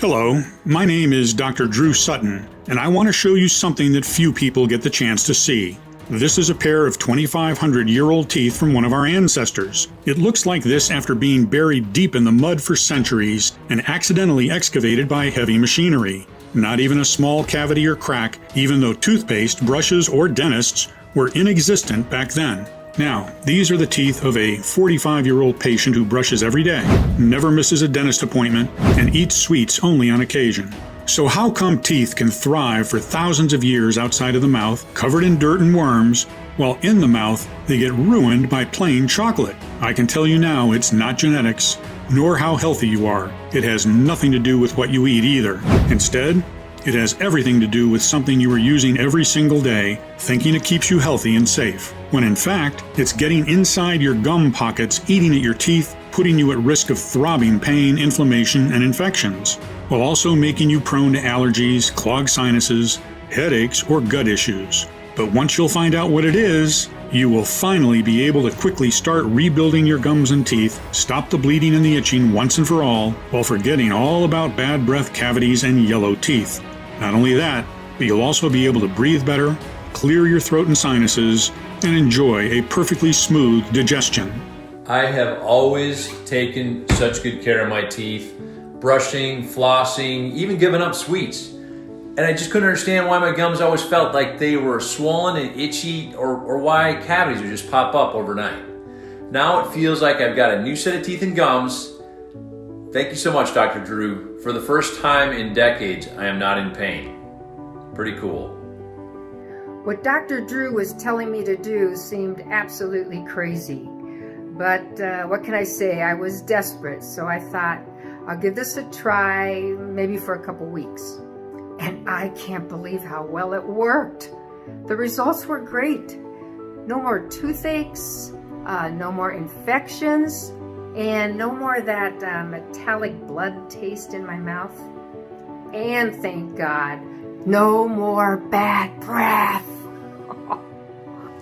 Hello, my name is Dr. Drew Sutton, and I want to show you something that few people get the chance to see. This is a pair of 2,500-year-old teeth from one of our ancestors. It looks like this after being buried deep in the mud for centuries and accidentally excavated by heavy machinery. Not even a small cavity or crack, even though toothpaste, brushes, or dentists were inexistent back then. Now, these are the teeth of a 45-year-old patient who brushes every day, never misses a dentist appointment, and eats sweets only on occasion. So how come teeth can thrive for thousands of years outside of the mouth, covered in dirt and worms, while in the mouth they get ruined by plain chocolate? I can tell you now it's not genetics, nor how healthy you are. It has nothing to do with what you eat either. Instead, it has everything to do with something you are using every single day, thinking it keeps you healthy and safe, when in fact, it's getting inside your gum pockets, eating at your teeth, putting you at risk of throbbing pain, inflammation, and infections, while also making you prone to allergies, clogged sinuses, headaches, or gut issues. But once you'll find out what it is, you will finally be able to quickly start rebuilding your gums and teeth, stop the bleeding and the itching once and for all, while forgetting all about bad breath, cavities, and yellow teeth. Not only that, but you'll also be able to breathe better, clear your throat and sinuses, and enjoy a perfectly smooth digestion. I have always taken such good care of my teeth, brushing, flossing, even giving up sweets. And I just couldn't understand why my gums always felt like they were swollen and itchy, or why cavities would just pop up overnight. Now it feels like I've got a new set of teeth and gums. Thank you so much, Dr. Drew. For the first time in decades, I am not in pain. Pretty cool. What Dr. Drew was telling me to do seemed absolutely crazy. But what can I say? I was desperate, so I thought, I'll give this a try, maybe for a couple weeks. And I can't believe how well it worked. The results were great. No more toothaches, no more infections, and no more that metallic blood taste in my mouth. And thank God, no more bad breath.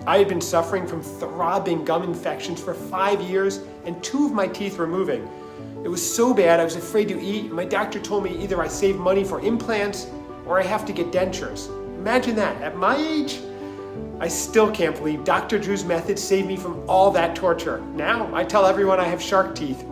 I had been suffering from throbbing gum infections for 5 years, and 2 of my teeth were moving. It was so bad I was afraid to eat. My doctor told me either I save money for implants or I have to get dentures. Imagine that, at my age? I still can't believe Dr. Drew's method saved me from all that torture. Now I tell everyone I have shark teeth.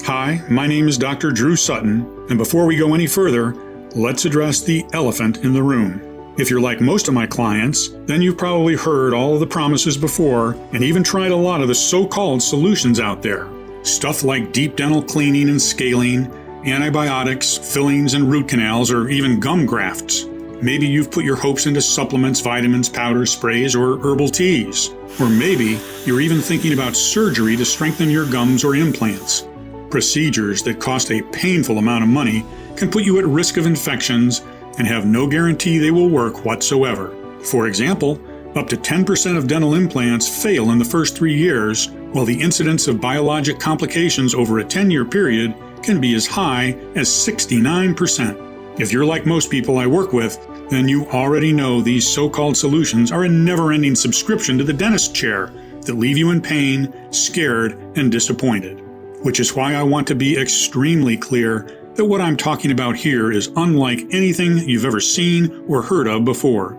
Hi, my name is Dr. Drew Sutton, and before we go any further, let's address the elephant in the room. If you're like most of my clients, then you've probably heard all of the promises before and even tried a lot of the so-called solutions out there. Stuff like deep dental cleaning and scaling, antibiotics, fillings and root canals, or even gum grafts. Maybe you've put your hopes into supplements, vitamins, powders, sprays, or herbal teas. Or maybe you're even thinking about surgery to strengthen your gums or implants. Procedures that cost a painful amount of money can put you at risk of infections and have no guarantee they will work whatsoever. For example, up to 10% of dental implants fail in the first 3 years, while the incidence of biologic complications over a 10-year period can be as high as 69%. If you're like most people I work with, then you already know these so-called solutions are a never-ending subscription to the dentist chair that leave you in pain, scared, and disappointed. Which is why I want to be extremely clear that what I'm talking about here is unlike anything you've ever seen or heard of before.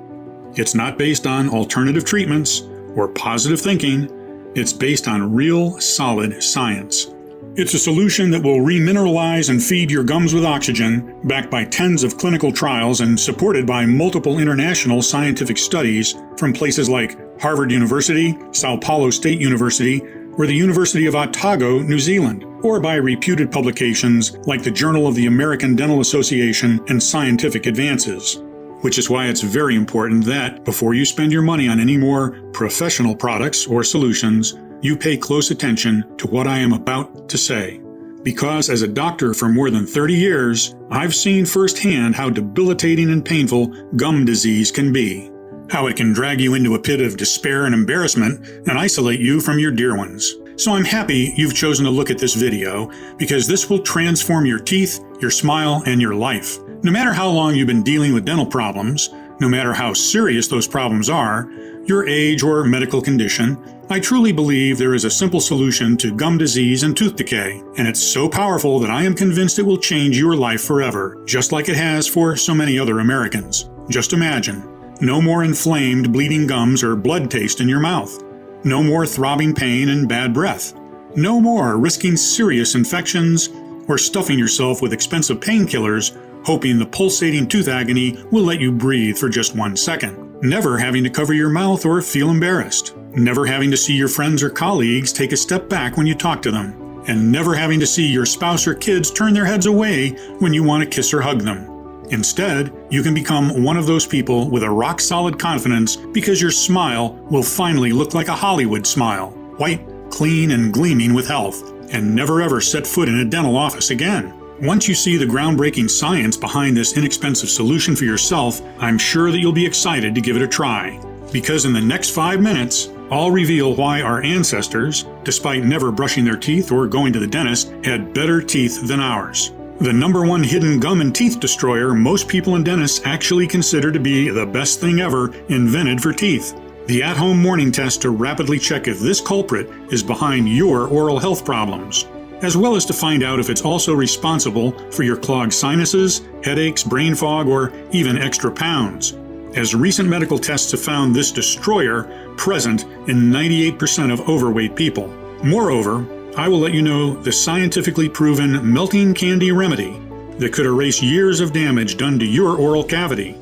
It's not based on alternative treatments or positive thinking. It's based on real, solid science. It's a solution that will remineralize and feed your gums with oxygen, backed by tens of clinical trials and supported by multiple international scientific studies from places like Harvard University, Sao Paulo State University, or the University of Otago, New Zealand, or by reputed publications like the Journal of the American Dental Association and Scientific Advances. Which is why it's very important that, before you spend your money on any more professional products or solutions, you pay close attention to what I am about to say. Because as a doctor for more than 30 years, I've seen firsthand how debilitating and painful gum disease can be. How it can drag you into a pit of despair and embarrassment and isolate you from your dear ones. So I'm happy you've chosen to look at this video, because this will transform your teeth, your smile, and your life. No matter how long you've been dealing with dental problems, no matter how serious those problems are, your age or medical condition, I truly believe there is a simple solution to gum disease and tooth decay, and it's so powerful that I am convinced it will change your life forever, just like it has for so many other Americans. Just imagine. No more inflamed, bleeding gums or blood taste in your mouth. No more throbbing pain and bad breath. No more risking serious infections or stuffing yourself with expensive painkillers, hoping the pulsating tooth agony will let you breathe for just 1 second. Never having to cover your mouth or feel embarrassed. Never having to see your friends or colleagues take a step back when you talk to them. And never having to see your spouse or kids turn their heads away when you want to kiss or hug them. Instead, you can become one of those people with a rock-solid confidence because your smile will finally look like a Hollywood smile. White, clean, and gleaming with health. And never ever set foot in a dental office again. Once you see the groundbreaking science behind this inexpensive solution for yourself, I'm sure that you'll be excited to give it a try. Because in the next 5 minutes, I'll reveal why our ancestors, despite never brushing their teeth or going to the dentist, had better teeth than ours. The #1 hidden gum and teeth destroyer most people and dentists actually consider to be the best thing ever invented for teeth. The at-home morning test to rapidly check if this culprit is behind your oral health problems, as well as to find out if it's also responsible for your clogged sinuses, headaches, brain fog, or even extra pounds. As recent medical tests have found this destroyer present in 98% of overweight people. Moreover, I will let you know the scientifically proven melting candy remedy that could erase years of damage done to your oral cavity.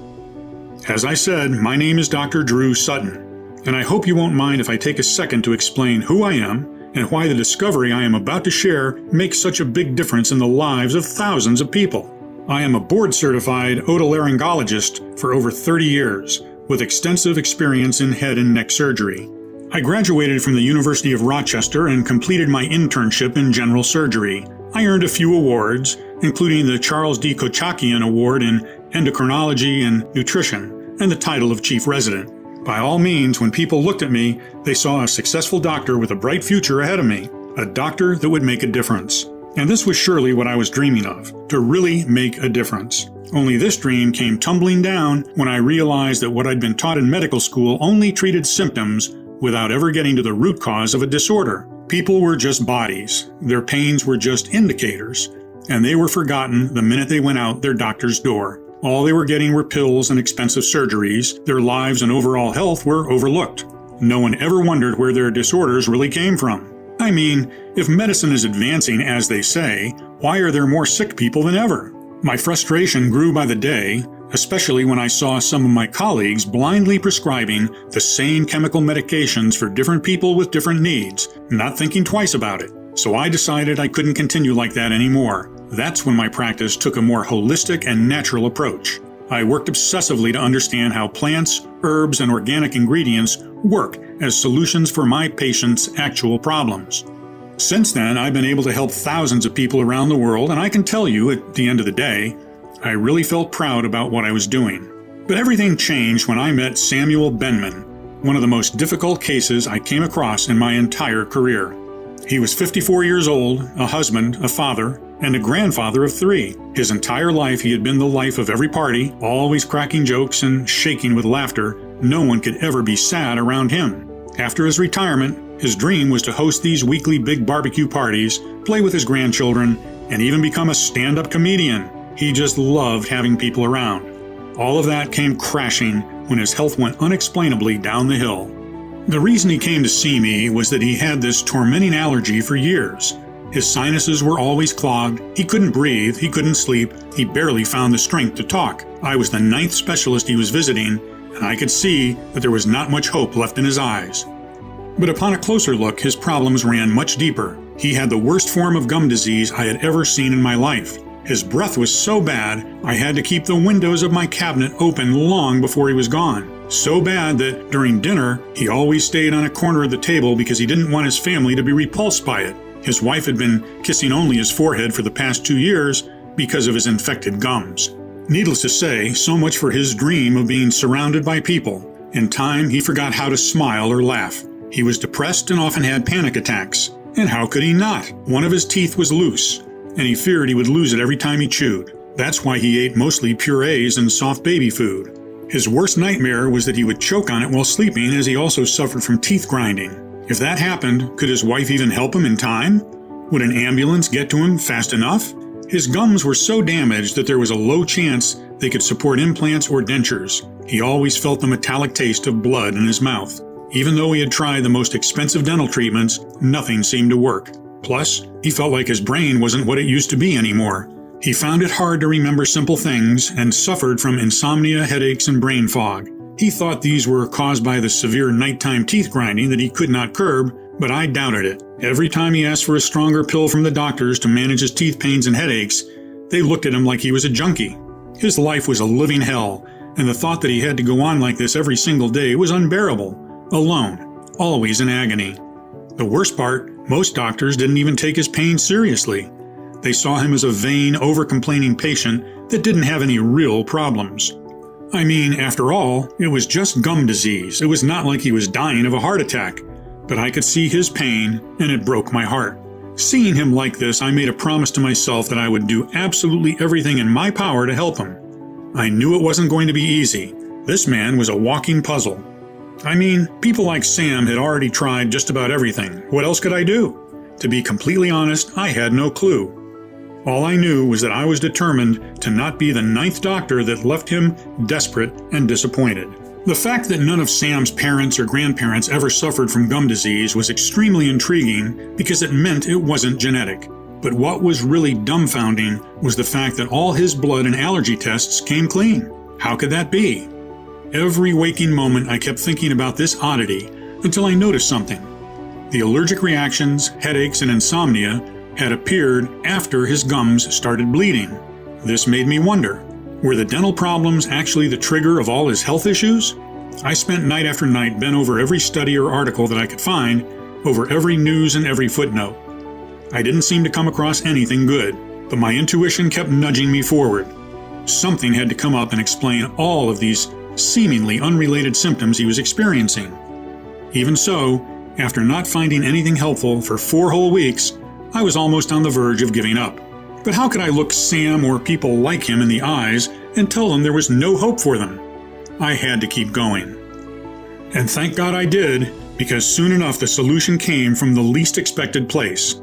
As I said, my name is Dr. Drew Sutton, and I hope you won't mind if I take a second to explain who I am and why the discovery I am about to share makes such a big difference in the lives of thousands of people. I am a board-certified otolaryngologist for over 30 years, with extensive experience in head and neck surgery. I graduated from the University of Rochester and completed my internship in general surgery. I earned a few awards, including the Charles D. Kochakian Award in Endocrinology and Nutrition, and the title of Chief Resident. By all means, when people looked at me, they saw a successful doctor with a bright future ahead of me, a doctor that would make a difference. And this was surely what I was dreaming of, to really make a difference. Only this dream came tumbling down when I realized that what I'd been taught in medical school only treated symptoms without ever getting to the root cause of a disorder. People were just bodies, their pains were just indicators, and they were forgotten the minute they went out their doctor's door. All they were getting were pills and expensive surgeries. Their lives and overall health were overlooked. No one ever wondered where their disorders really came from. I mean, if medicine is advancing as they say, why are there more sick people than ever? My frustration grew by the day, especially when I saw some of my colleagues blindly prescribing the same chemical medications for different people with different needs, not thinking twice about it. So I decided I couldn't continue like that anymore. That's when my practice took a more holistic and natural approach. I worked obsessively to understand how plants, herbs, and organic ingredients work as solutions for my patients' actual problems. Since then, I've been able to help thousands of people around the world, and I can tell you, at the end of the day, I really felt proud about what I was doing. But everything changed when I met Samuel Benman, one of the most difficult cases I came across in my entire career. He was 54 years old, a husband, a father, and a grandfather of 3. His entire life he had been the life of every party, always cracking jokes and shaking with laughter. No one could ever be sad around him. After his retirement, his dream was to host these weekly big barbecue parties, play with his grandchildren, and even become a stand-up comedian. He just loved having people around. All of that came crashing when his health went unexplainably down the hill. The reason he came to see me was that he had this tormenting allergy for years. His sinuses were always clogged, he couldn't breathe, he couldn't sleep, he barely found the strength to talk. I was the 9th specialist he was visiting, and I could see that there was not much hope left in his eyes. But upon a closer look, his problems ran much deeper. He had the worst form of gum disease I had ever seen in my life. His breath was so bad, I had to keep the windows of my cabinet open long before he was gone. So bad that during dinner, he always stayed on a corner of the table because he didn't want his family to be repulsed by it. His wife had been kissing only his forehead for the past 2 years because of his infected gums. Needless to say, so much for his dream of being surrounded by people. In time, he forgot how to smile or laugh. He was depressed and often had panic attacks. And how could he not? One of his teeth was loose, and he feared he would lose it every time he chewed. That's why he ate mostly purees and soft baby food. His worst nightmare was that he would choke on it while sleeping, as he also suffered from teeth grinding. If that happened, could his wife even help him in time? Would an ambulance get to him fast enough? His gums were so damaged that there was a low chance they could support implants or dentures. He always felt the metallic taste of blood in his mouth. Even though he had tried the most expensive dental treatments, nothing seemed to work. Plus, he felt like his brain wasn't what it used to be anymore. He found it hard to remember simple things and suffered from insomnia, headaches, and brain fog. He thought these were caused by the severe nighttime teeth grinding that he could not curb, but I doubted it. Every time he asked for a stronger pill from the doctors to manage his teeth pains and headaches, they looked at him like he was a junkie. His life was a living hell, and the thought that he had to go on like this every single day was unbearable. Alone, always in agony. The worst part, most doctors didn't even take his pain seriously. They saw him as a vain, over-complaining patient that didn't have any real problems. I mean, after all, it was just gum disease. It was not like he was dying of a heart attack. But I could see his pain, and it broke my heart. Seeing him like this, I made a promise to myself that I would do absolutely everything in my power to help him. I knew it wasn't going to be easy. This man was a walking puzzle. I mean, people like Sam had already tried just about everything. What else could I do? To be completely honest, I had no clue. All I knew was that I was determined to not be the ninth doctor that left him desperate and disappointed. The fact that none of Sam's parents or grandparents ever suffered from gum disease was extremely intriguing because it meant it wasn't genetic. But what was really dumbfounding was the fact that all his blood and allergy tests came clean. How could that be? Every waking moment I kept thinking about this oddity until I noticed something. The allergic reactions, headaches, and insomnia had appeared after his gums started bleeding. This made me wonder, were the dental problems actually the trigger of all his health issues? I spent night after night bent over every study or article that I could find, over every news and every footnote. I didn't seem to come across anything good, but my intuition kept nudging me forward. Something had to come up and explain all of these seemingly unrelated symptoms he was experiencing. Even so, after not finding anything helpful for 4 whole weeks, I was almost on the verge of giving up. But how could I look Sam or people like him in the eyes and tell them there was no hope for them? I had to keep going. And thank God I did, because soon enough the solution came from the least expected place.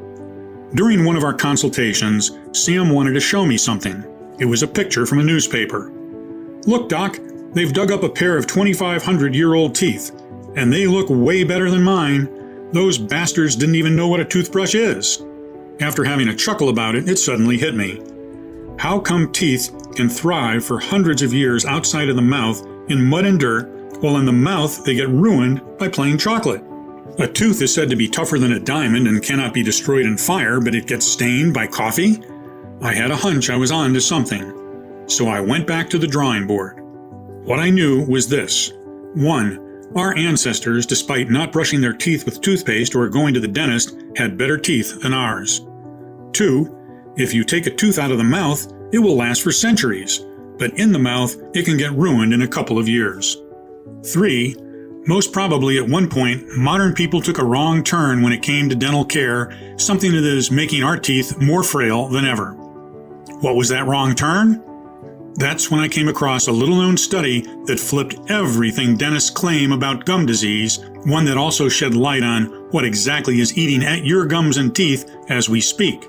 During one of our consultations, Sam wanted to show me something. It was a picture from a newspaper. "Look, Doc, they've dug up a pair of 2,500-year-old teeth, and they look way better than mine. Those bastards didn't even know what a toothbrush is." After having a chuckle about it, it suddenly hit me. How come teeth can thrive for hundreds of years outside of the mouth in mud and dirt, while in the mouth they get ruined by plain chocolate? A tooth is said to be tougher than a diamond and cannot be destroyed in fire, but it gets stained by coffee? I had a hunch I was on to something, so I went back to the drawing board. What I knew was this. 1. Our ancestors, despite not brushing their teeth with toothpaste or going to the dentist, had better teeth than ours. 2. If you take a tooth out of the mouth, it will last for centuries, but in the mouth, it can get ruined in a couple of years. 3. Most probably at one point, modern people took a wrong turn when it came to dental care, something that is making our teeth more frail than ever. What was that wrong turn? That's when I came across a little-known study that flipped everything dentists claim about gum disease, one that also shed light on what exactly is eating at your gums and teeth as we speak.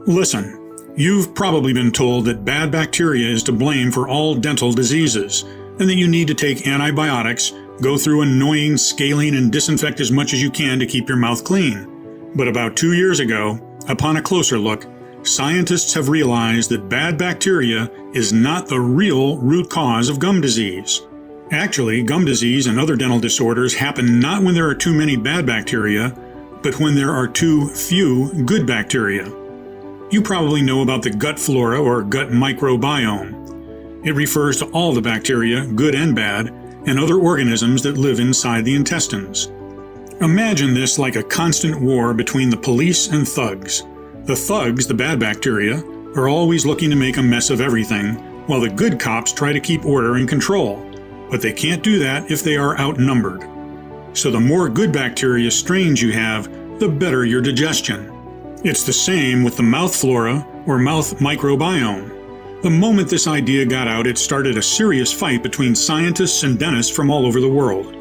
Listen, you've probably been told that bad bacteria is to blame for all dental diseases, and that you need to take antibiotics, go through annoying scaling, and disinfect as much as you can to keep your mouth clean. But about 2 years ago, upon a closer look, scientists have realized that bad bacteria is not the real root cause of gum disease. Actually, gum disease and other dental disorders happen not when there are too many bad bacteria, but when there are too few good bacteria. You probably know about the gut flora or gut microbiome. It refers to all the bacteria, good and bad, and other organisms that live inside the intestines. Imagine this like a constant war between the police and thugs. The thugs, the bad bacteria, are always looking to make a mess of everything, while the good cops try to keep order and control. But they can't do that if they are outnumbered. So the more good bacteria strains you have, the better your digestion. It's the same with the mouth flora or mouth microbiome. The moment this idea got out, it started a serious fight between scientists and dentists from all over the world.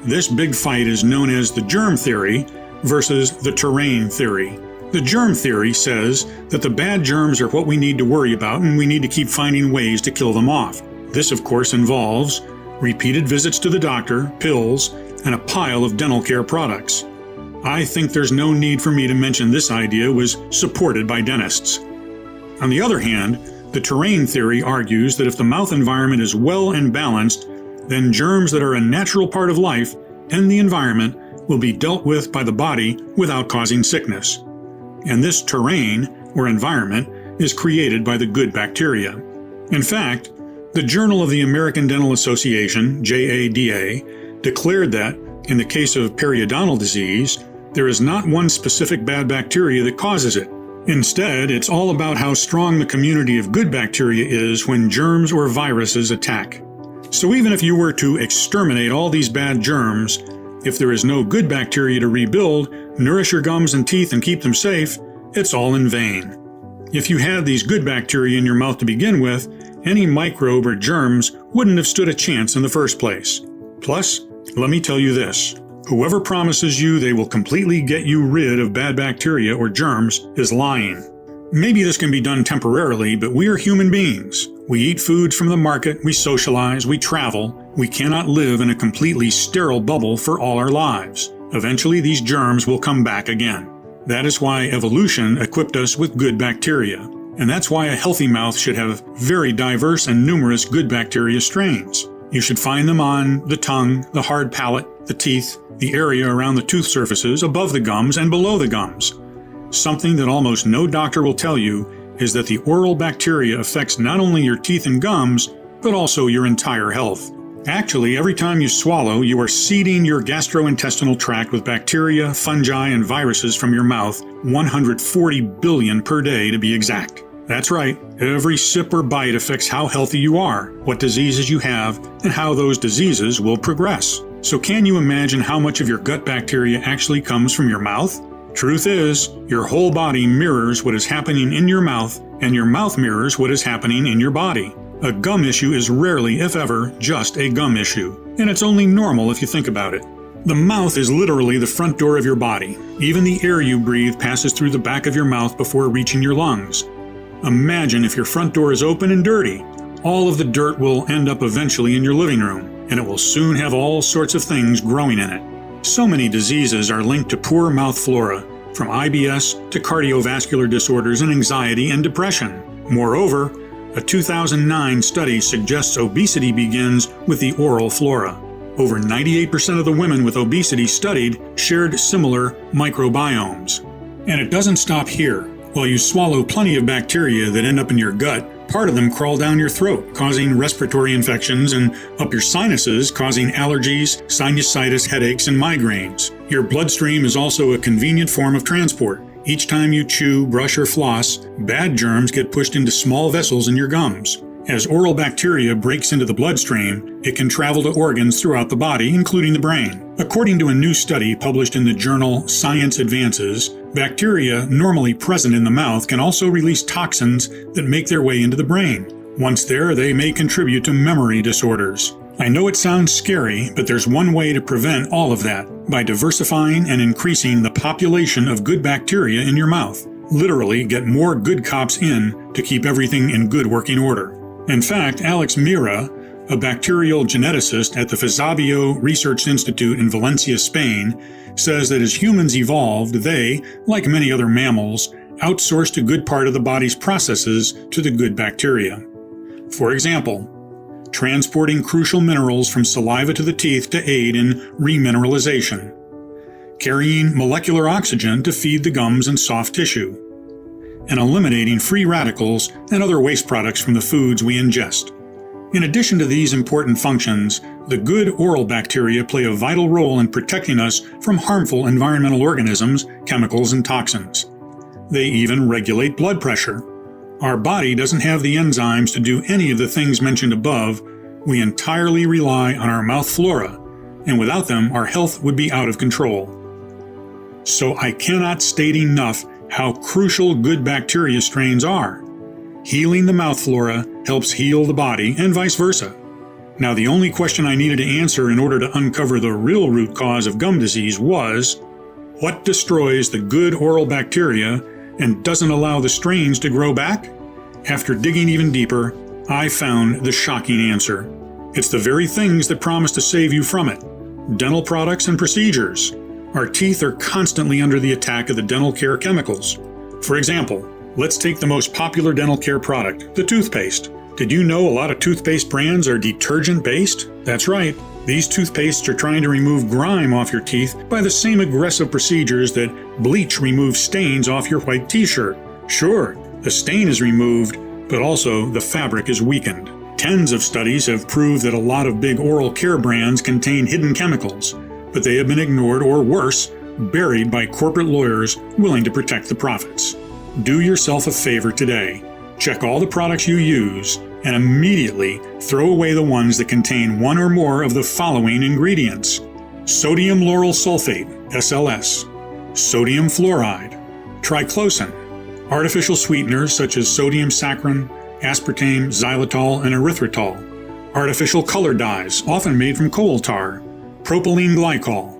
this big fight is known as the germ theory versus the terrain theory. The germ theory says that the bad germs are what we need to worry about and we need to keep finding ways to kill them off. This, of course, involves repeated visits to the doctor, pills, and a pile of dental care products. I think there's no need for me to mention this idea was supported by dentists. On the other hand, the terrain theory argues that if the mouth environment is well and balanced, then germs that are a natural part of life and the environment will be dealt with by the body without causing sickness. And this terrain, or environment, is created by the good bacteria. In fact, the Journal of the American Dental Association, JADA, declared that, in the case of periodontal disease, there is not one specific bad bacteria that causes it. Instead, it's all about how strong the community of good bacteria is when germs or viruses attack. So even if you were to exterminate all these bad germs, if there is no good bacteria to rebuild, nourish your gums and teeth and keep them safe, it's all in vain. If you had these good bacteria in your mouth to begin with, any microbe or germs wouldn't have stood a chance in the first place. Plus, let me tell you this. Whoever promises you they will completely get you rid of bad bacteria or germs is lying. Maybe this can be done temporarily, but we are human beings. We eat foods from the market, we socialize, we travel. We cannot live in a completely sterile bubble for all our lives. Eventually, these germs will come back again. That is why evolution equipped us with good bacteria. And that's why a healthy mouth should have very diverse and numerous good bacteria strains. You should find them on the tongue, the hard palate, the teeth, the area around the tooth surfaces, above the gums, and below the gums. Something that almost no doctor will tell you is that the oral bacteria affects not only your teeth and gums, but also your entire health. Actually, every time you swallow, you are seeding your gastrointestinal tract with bacteria, fungi, and viruses from your mouth, 140 billion per day to be exact. That's right, every sip or bite affects how healthy you are, what diseases you have, and how those diseases will progress. So can you imagine how much of your gut bacteria actually comes from your mouth? Truth is, your whole body mirrors what is happening in your mouth, and your mouth mirrors what is happening in your body. A gum issue is rarely, if ever, just a gum issue, and it's only normal if you think about it. The mouth is literally the front door of your body. Even the air you breathe passes through the back of your mouth before reaching your lungs. Imagine if your front door is open and dirty. All of the dirt will end up eventually in your living room, and it will soon have all sorts of things growing in it. So many diseases are linked to poor mouth flora, from IBS to cardiovascular disorders and anxiety and depression. Moreover, a 2009 study suggests obesity begins with the oral flora. Over 98% of the women with obesity studied shared similar microbiomes. And it doesn't stop here. While you swallow plenty of bacteria that end up in your gut, part of them crawl down your throat, causing respiratory infections, and up your sinuses, causing allergies, sinusitis, headaches, and migraines. Your bloodstream is also a convenient form of transport. Each time you chew, brush, or floss, bad germs get pushed into small vessels in your gums. As oral bacteria breaks into the bloodstream, it can travel to organs throughout the body, including the brain. According to a new study published in the journal Science Advances, bacteria normally present in the mouth can also release toxins that make their way into the brain. Once there, they may contribute to memory disorders. I know it sounds scary, but there's one way to prevent all of that, by diversifying and increasing the population of good bacteria in your mouth. Literally, get more good cops in to keep everything in good working order. In fact, Alex Mira, a bacterial geneticist at the Fizabio Research Institute in Valencia, Spain, says that as humans evolved, they, like many other mammals, outsourced a good part of the body's processes to the good bacteria. For example, transporting crucial minerals from saliva to the teeth to aid in remineralization, carrying molecular oxygen to feed the gums and soft tissue, and eliminating free radicals and other waste products from the foods we ingest. In addition to these important functions, the good oral bacteria play a vital role in protecting us from harmful environmental organisms, chemicals, and toxins. They even regulate blood pressure. Our body doesn't have the enzymes to do any of the things mentioned above. We entirely rely on our mouth flora, and without them, our health would be out of control. So I cannot state enough how crucial good bacteria strains are. Healing the mouth flora helps heal the body, and vice versa. Now, the only question I needed to answer in order to uncover the real root cause of gum disease was, what destroys the good oral bacteria and doesn't allow the strains to grow back? After digging even deeper, I found the shocking answer. It's the very things that promise to save you from it. Dental products and procedures. Our teeth are constantly under the attack of the dental care chemicals. For example, let's take the most popular dental care product, the toothpaste. Did you know a lot of toothpaste brands are detergent-based? That's right. These toothpastes are trying to remove grime off your teeth by the same aggressive procedures that bleach removes stains off your white t-shirt. Sure, the stain is removed, but also the fabric is weakened. Tens of studies have proved that a lot of big oral care brands contain hidden chemicals, but they have been ignored or worse, buried by corporate lawyers willing to protect the profits. Do yourself a favor today. Check all the products you use and immediately throw away the ones that contain one or more of the following ingredients: sodium lauryl sulfate, SLS, sodium fluoride, triclosan, artificial sweeteners such as sodium saccharin, aspartame, xylitol, and erythritol, artificial color dyes, often made from coal tar, propylene glycol,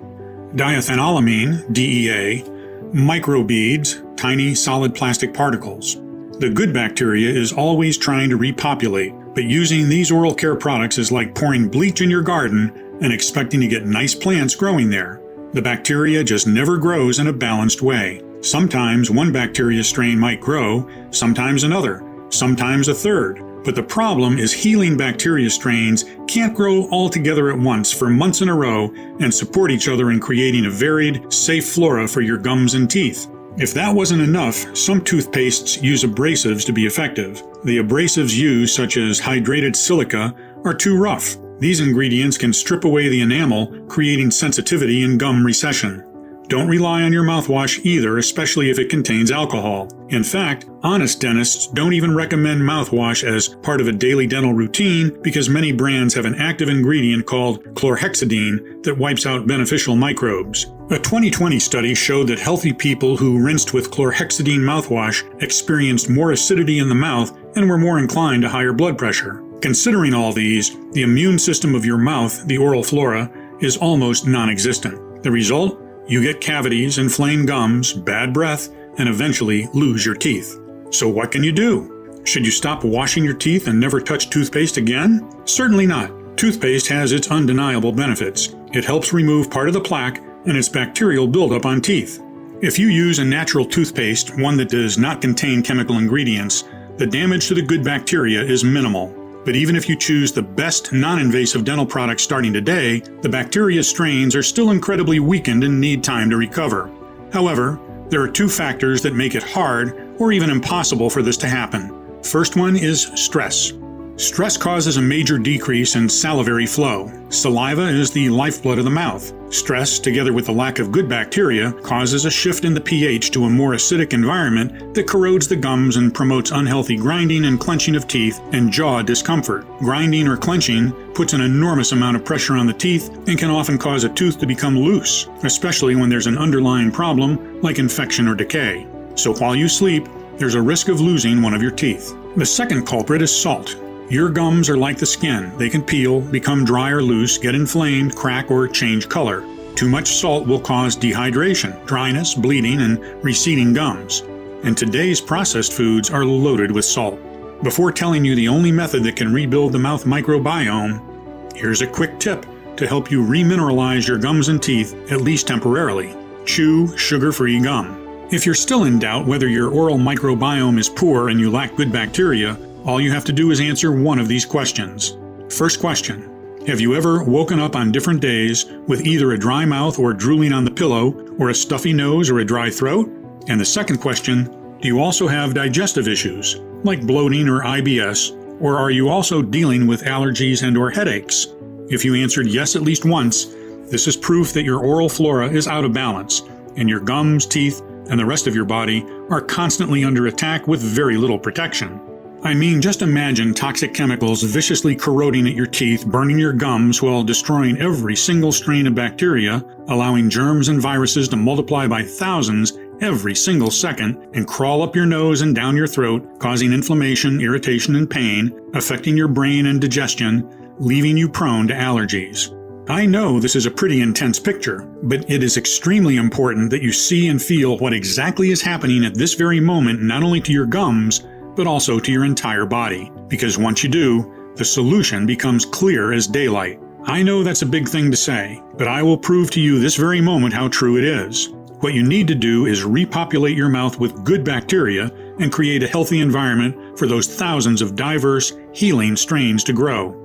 diethanolamine, DEA, microbeads, tiny solid plastic particles. The good bacteria is always trying to repopulate, but using these oral care products is like pouring bleach in your garden and expecting to get nice plants growing there. The bacteria just never grows in a balanced way. Sometimes one bacteria strain might grow, sometimes another, sometimes a third. But the problem is healing bacteria strains can't grow all together at once for months in a row and support each other in creating a varied, safe flora for your gums and teeth. If that wasn't enough, some toothpastes use abrasives to be effective. The abrasives used, such as hydrated silica, are too rough. These ingredients can strip away the enamel, creating sensitivity and gum recession. Don't rely on your mouthwash either, especially if it contains alcohol. In fact, honest dentists don't even recommend mouthwash as part of a daily dental routine because many brands have an active ingredient called chlorhexidine that wipes out beneficial microbes. A 2020 study showed that healthy people who rinsed with chlorhexidine mouthwash experienced more acidity in the mouth and were more inclined to higher blood pressure. Considering all these, the immune system of your mouth, the oral flora, is almost non-existent. The result? You get cavities, inflamed gums, bad breath, and eventually lose your teeth. So what can you do? Should you stop washing your teeth and never touch toothpaste again? Certainly not. Toothpaste has its undeniable benefits. It helps remove part of the plaque and its bacterial buildup on teeth. If you use a natural toothpaste, one that does not contain chemical ingredients, the damage to the good bacteria is minimal. But even if you choose the best non-invasive dental products starting today, the bacteria strains are still incredibly weakened and need time to recover. However, there are two factors that make it hard or even impossible for this to happen. First one is stress. Stress causes a major decrease in salivary flow. Saliva is the lifeblood of the mouth. Stress, together with the lack of good bacteria, causes a shift in the pH to a more acidic environment that corrodes the gums and promotes unhealthy grinding and clenching of teeth and jaw discomfort. Grinding or clenching puts an enormous amount of pressure on the teeth and can often cause a tooth to become loose, especially when there's an underlying problem like infection or decay. So while you sleep, there's a risk of losing one of your teeth. The second culprit is salt. Your gums are like the skin. They can peel, become dry or loose, get inflamed, crack, or change color. Too much salt will cause dehydration, dryness, bleeding, and receding gums. And today's processed foods are loaded with salt. Before telling you the only method that can rebuild the mouth microbiome, here's a quick tip to help you remineralize your gums and teeth, at least temporarily. Chew sugar-free gum. If you're still in doubt whether your oral microbiome is poor and you lack good bacteria, all you have to do is answer one of these questions. First question: have you ever woken up on different days with either a dry mouth or drooling on the pillow, or a stuffy nose or a dry throat? And the second question: do you also have digestive issues, like bloating or IBS, or are you also dealing with allergies and or headaches? If you answered yes at least once, this is proof that your oral flora is out of balance, and your gums, teeth, and the rest of your body are constantly under attack with very little protection. I mean, just imagine toxic chemicals viciously corroding at your teeth, burning your gums while destroying every single strain of bacteria, allowing germs and viruses to multiply by thousands every single second and crawl up your nose and down your throat, causing inflammation, irritation, and pain, affecting your brain and digestion, leaving you prone to allergies. I know this is a pretty intense picture, but it is extremely important that you see and feel what exactly is happening at this very moment, not only to your gums, but also to your entire body. Because once you do, the solution becomes clear as daylight. I know that's a big thing to say, but I will prove to you this very moment how true it is. What you need to do is repopulate your mouth with good bacteria and create a healthy environment for those thousands of diverse, healing strains to grow.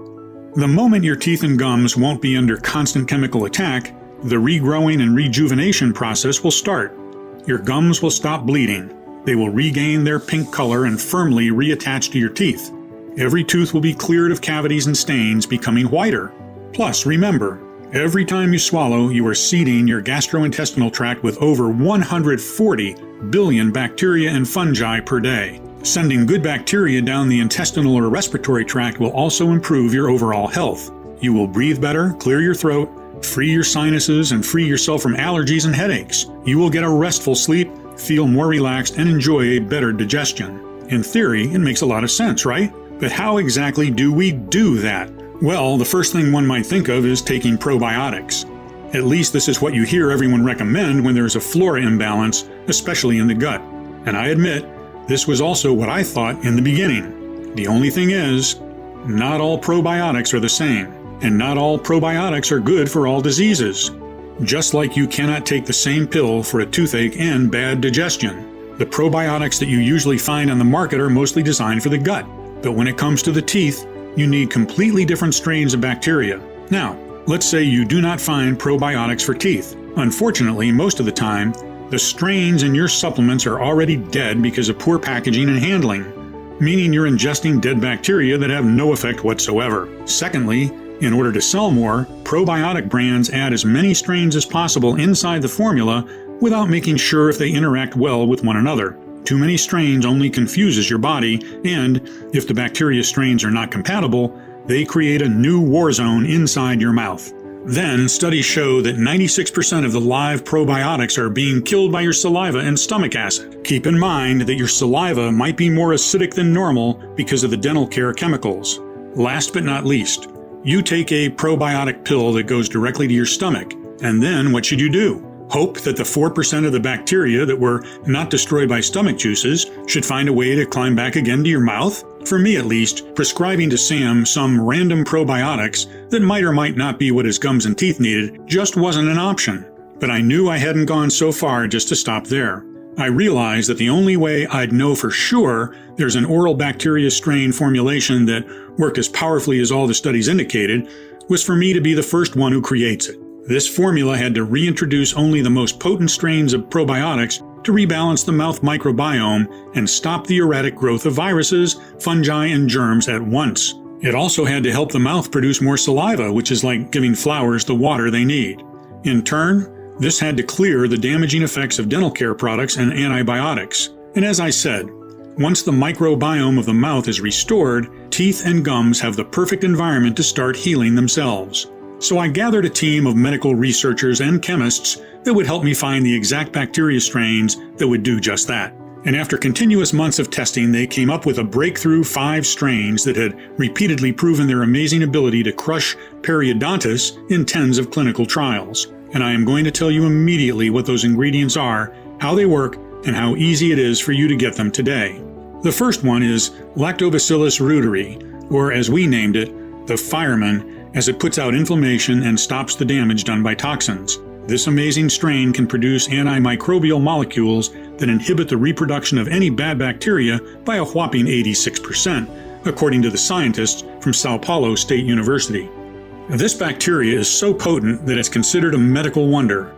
The moment your teeth and gums won't be under constant chemical attack, the regrowing and rejuvenation process will start. Your gums will stop bleeding. They will regain their pink color and firmly reattach to your teeth. Every tooth will be cleared of cavities and stains, becoming whiter. Plus, remember, every time you swallow, you are seeding your gastrointestinal tract with over 140 billion bacteria and fungi per day. Sending good bacteria down the intestinal or respiratory tract will also improve your overall health. You will breathe better, clear your throat, free your sinuses, and free yourself from allergies and headaches. You will get a restful sleep, feel more relaxed, and enjoy a better digestion. In theory, it makes a lot of sense, right? But how exactly do we do that? Well, the first thing one might think of is taking probiotics. At least this is what you hear everyone recommend when there's a flora imbalance, especially in the gut. And I admit, this was also what I thought in the beginning. The only thing is, not all probiotics are the same, and not all probiotics are good for all diseases. Just like you cannot take the same pill for a toothache and bad digestion. The probiotics that you usually find on the market are mostly designed for the gut, but when it comes to the teeth, you need completely different strains of bacteria. Now, let's say you do not find probiotics for teeth. Unfortunately, most of the time, the strains in your supplements are already dead because of poor packaging and handling, meaning you're ingesting dead bacteria that have no effect whatsoever. Secondly, in order to sell more, probiotic brands add as many strains as possible inside the formula without making sure if they interact well with one another. Too many strains only confuses your body, and if the bacteria strains are not compatible, they create a new war zone inside your mouth. Then, studies show that 96% of the live probiotics are being killed by your saliva and stomach acid. Keep in mind that your saliva might be more acidic than normal because of the dental care chemicals. Last but not least, you take a probiotic pill that goes directly to your stomach, and then what should you do? Hope that the 4% of the bacteria that were not destroyed by stomach juices should find a way to climb back again to your mouth? For me at least, prescribing to Sam some random probiotics that might or might not be what his gums and teeth needed just wasn't an option. But I knew I hadn't gone so far just to stop there. I realized that the only way I'd know for sure there's an oral bacteria strain formulation that worked as powerfully as all the studies indicated was for me to be the first one who creates it. This formula had to reintroduce only the most potent strains of probiotics to rebalance the mouth microbiome and stop the erratic growth of viruses, fungi, and germs at once. It also had to help the mouth produce more saliva, which is like giving flowers the water they need. In turn, this had to clear the damaging effects of dental care products and antibiotics. And as I said, once the microbiome of the mouth is restored, teeth and gums have the perfect environment to start healing themselves. So I gathered a team of medical researchers and chemists that would help me find the exact bacteria strains that would do just that. And after continuous months of testing, they came up with a breakthrough 5 strains that had repeatedly proven their amazing ability to crush periodontitis in tens of clinical trials. And I am going to tell you immediately what those ingredients are, how they work, and how easy it is for you to get them today. The first one is Lactobacillus reuteri, or as we named it, the fireman, as it puts out inflammation and stops the damage done by toxins. This amazing strain can produce antimicrobial molecules that inhibit the reproduction of any bad bacteria by a whopping 86%, according to the scientists from Sao Paulo State University. This bacteria is so potent that it's considered a medical wonder.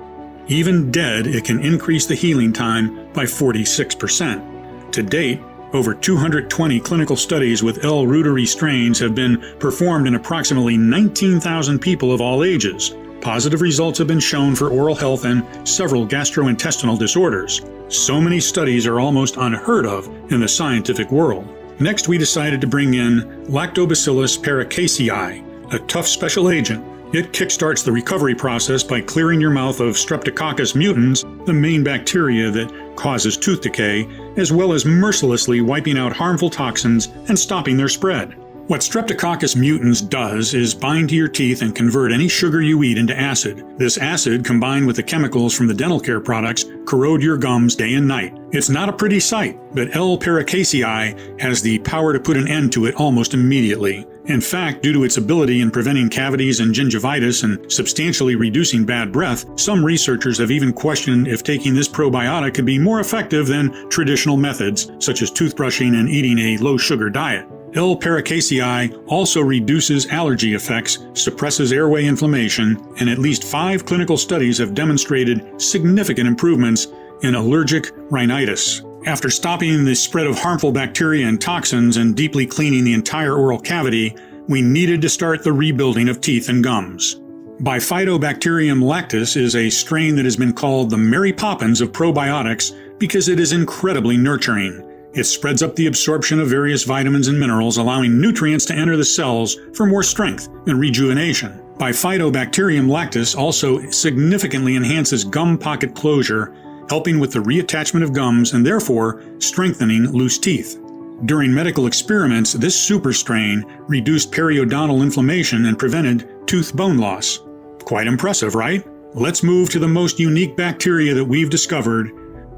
Even dead, it can increase the healing time by 46%. To date, over 220 clinical studies with L. reuteri strains have been performed in approximately 19,000 people of all ages. Positive results have been shown for oral health and several gastrointestinal disorders. So many studies are almost unheard of in the scientific world. Next, we decided to bring in Lactobacillus paracasei, a tough special agent. It kickstarts the recovery process by clearing your mouth of Streptococcus mutans, the main bacteria that causes tooth decay, as well as mercilessly wiping out harmful toxins and stopping their spread. What Streptococcus mutans does is bind to your teeth and convert any sugar you eat into acid. This acid, combined with the chemicals from the dental care products, corrode your gums day and night. It's not a pretty sight, but L. paracasei has the power to put an end to it almost immediately. In fact, due to its ability in preventing cavities and gingivitis and substantially reducing bad breath, some researchers have even questioned if taking this probiotic could be more effective than traditional methods, such as toothbrushing and eating a low-sugar diet. L. paracasei also reduces allergy effects, suppresses airway inflammation, and at least 5 clinical studies have demonstrated significant improvements in allergic rhinitis. After stopping the spread of harmful bacteria and toxins and deeply cleaning the entire oral cavity, we needed to start the rebuilding of teeth and gums. Bifidobacterium lactis is a strain that has been called the Mary Poppins of probiotics because it is incredibly nurturing. It spreads up the absorption of various vitamins and minerals, allowing nutrients to enter the cells for more strength and rejuvenation. Bifidobacterium lactis also significantly enhances gum pocket closure, helping with the reattachment of gums and therefore strengthening loose teeth. During medical experiments, this super strain reduced periodontal inflammation and prevented tooth bone loss. Quite impressive, right? Let's move to the most unique bacteria that we've discovered,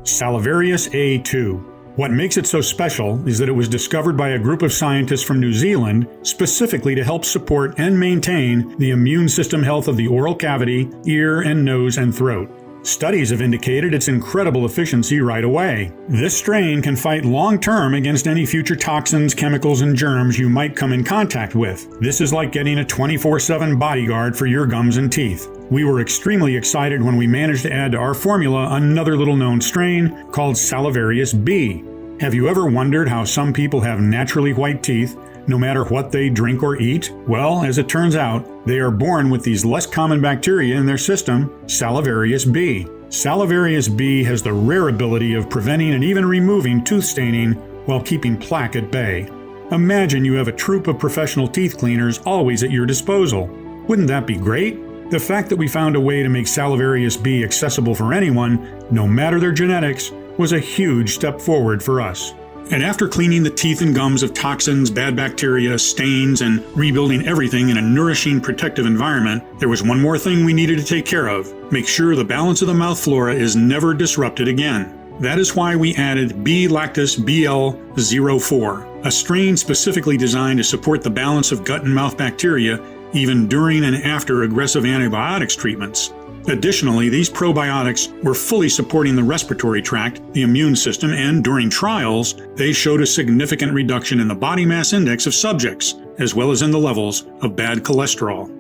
Salivarius A2. What makes it so special is that it was discovered by a group of scientists from New Zealand specifically to help support and maintain the immune system health of the oral cavity, ear and nose and throat. Studies have indicated its incredible efficiency right away. This strain can fight long-term against any future toxins, chemicals, and germs you might come in contact with. This is like getting a 24/7 bodyguard for your gums and teeth. We were extremely excited when we managed to add to our formula another little-known strain called Salivarius B. Have you ever wondered how some people have naturally white teeth, no matter what they drink or eat? Well, as it turns out, they are born with these less common bacteria in their system, Salivarius B. Salivarius B has the rare ability of preventing and even removing tooth staining while keeping plaque at bay. Imagine you have a troupe of professional teeth cleaners always at your disposal. Wouldn't that be great? The fact that we found a way to make Salivarius B accessible for anyone, no matter their genetics, was a huge step forward for us. And after cleaning the teeth and gums of toxins, bad bacteria, stains, and rebuilding everything in a nourishing, protective environment, there was one more thing we needed to take care of. Make sure the balance of the mouth flora is never disrupted again. That is why we added B. lactis BL04, a strain specifically designed to support the balance of gut and mouth bacteria even during and after aggressive antibiotics treatments. Additionally, these probiotics were fully supporting the respiratory tract, the immune system, and during trials, they showed a significant reduction in the body mass index of subjects, as well as in the levels of bad cholesterol.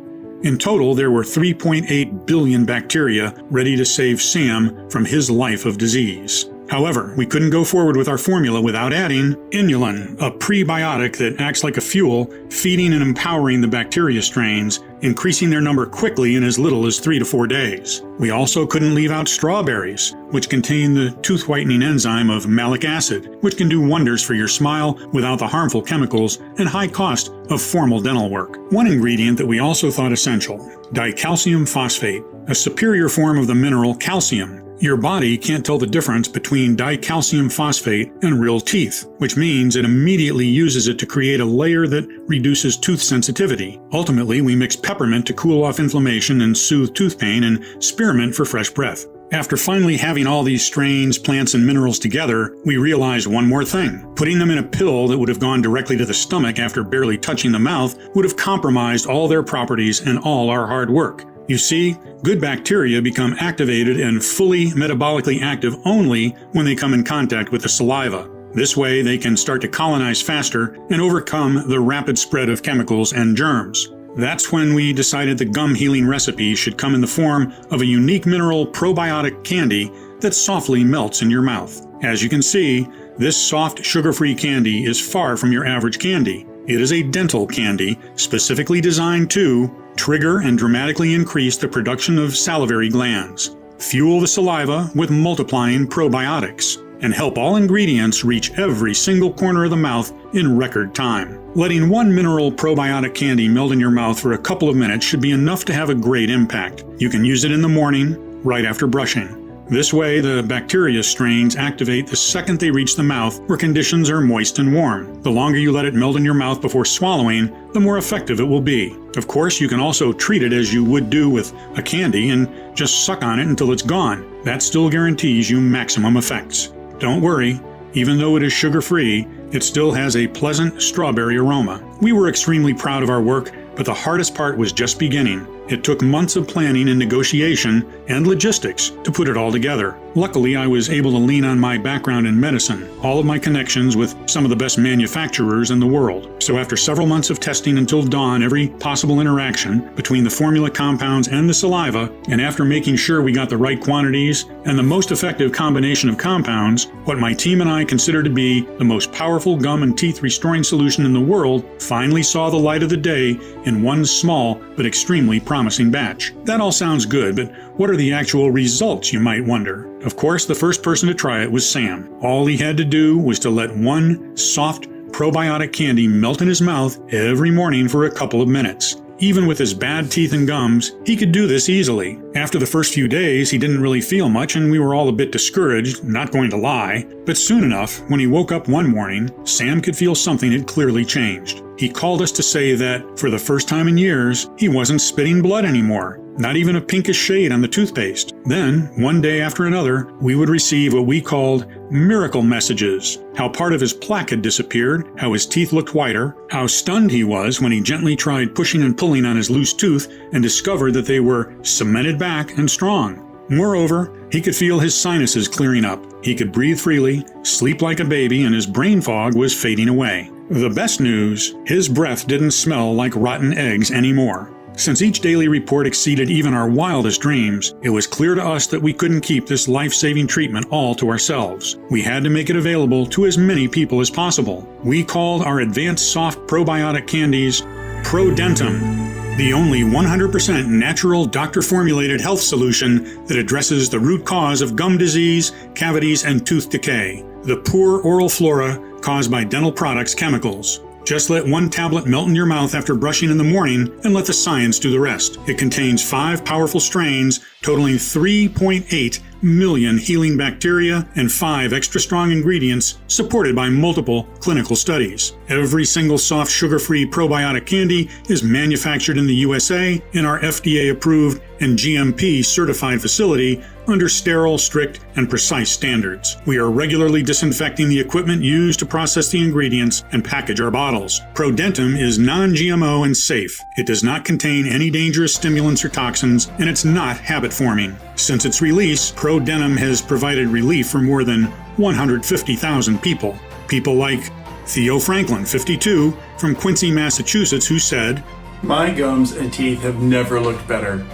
In total, there were 3.8 billion bacteria ready to save Sam from his life of disease. However, we couldn't go forward with our formula without adding inulin, a prebiotic that acts like a fuel, feeding and empowering the bacteria strains, increasing their number quickly in as little as 3 to 4 days. We also couldn't leave out strawberries, which contain the tooth whitening enzyme of malic acid, which can do wonders for your smile without the harmful chemicals and high cost of formal dental work. One ingredient that we also thought essential, dicalcium phosphate, a superior form of the mineral calcium. Your body can't tell the difference between dicalcium phosphate and real teeth, which means it immediately uses it to create a layer that reduces tooth sensitivity. Ultimately, we mix peppermint to cool off inflammation and soothe tooth pain, and spearmint for fresh breath. After finally having all these strains, plants, and minerals together, we realized one more thing. Putting them in a pill that would have gone directly to the stomach after barely touching the mouth would have compromised all their properties and all our hard work. You see, good bacteria become activated and fully metabolically active only when they come in contact with the saliva. This way, they can start to colonize faster and overcome the rapid spread of chemicals and germs. That's when we decided the gum healing recipe should come in the form of a unique mineral probiotic candy that softly melts in your mouth. As you can see, this soft, sugar-free candy is far from your average candy. It is a dental candy specifically designed to trigger and dramatically increase the production of salivary glands, fuel the saliva with multiplying probiotics, and help all ingredients reach every single corner of the mouth in record time. Letting one mineral probiotic candy melt in your mouth for a couple of minutes should be enough to have a great impact. You can use it in the morning, right after brushing. This way, the bacteria strains activate the second they reach the mouth where conditions are moist and warm. The longer you let it melt in your mouth before swallowing, the more effective it will be. Of course, you can also treat it as you would do with a candy and just suck on it until it's gone. That still guarantees you maximum effects. Don't worry, even though it is sugar-free, it still has a pleasant strawberry aroma. We were extremely proud of our work, but the hardest part was just beginning. It took months of planning and negotiation and logistics to put it all together. Luckily, I was able to lean on my background in medicine, all of my connections with some of the best manufacturers in the world. So after several months of testing until dawn every possible interaction between the formula compounds and the saliva, and after making sure we got the right quantities and the most effective combination of compounds, what my team and I consider to be the most powerful gum and teeth restoring solution in the world finally saw the light of the day in one small but extremely promising batch. That all sounds good, but what are the actual results, you might wonder? Of course, the first person to try it was Sam. All he had to do was to let one soft probiotic candy melt in his mouth every morning for a couple of minutes. Even with his bad teeth and gums, he could do this easily. After the first few days, he didn't really feel much and we were all a bit discouraged, not going to lie. But soon enough, when he woke up one morning, Sam could feel something had clearly changed. He called us to say that, for the first time in years, he wasn't spitting blood anymore. Not even a pinkish shade on the toothpaste. Then, one day after another, we would receive what we called miracle messages. How part of his plaque had disappeared, how his teeth looked whiter, how stunned he was when he gently tried pushing and pulling on his loose tooth and discovered that they were cemented back and strong. Moreover, he could feel his sinuses clearing up. He could breathe freely, sleep like a baby, and his brain fog was fading away. The best news, his breath didn't smell like rotten eggs anymore. Since each daily report exceeded even our wildest dreams, it was clear to us that we couldn't keep this life-saving treatment all to ourselves. We had to make it available to as many people as possible. We called our advanced soft probiotic candies Prodentim, the only 100% natural doctor-formulated health solution that addresses the root cause of gum disease, cavities, and tooth decay, the poor oral flora caused by dental products chemicals. Just let one tablet melt in your mouth after brushing in the morning and let the science do the rest. It contains 5 powerful strains totaling 3.8 million healing bacteria and 5 extra strong ingredients supported by multiple clinical studies. Every single soft sugar-free probiotic candy is manufactured in the USA in our FDA-approved and GMP-certified facility under sterile, strict, and precise standards. We are regularly disinfecting the equipment used to process the ingredients and package our bottles. Prodentim is non-GMO and safe. It does not contain any dangerous stimulants or toxins, and it's not habit-forming. Since its release, Prodentim has provided relief for more than 150,000 people. People like Theo Franklin, 52, from Quincy, Massachusetts, who said, "My gums and teeth have never looked better.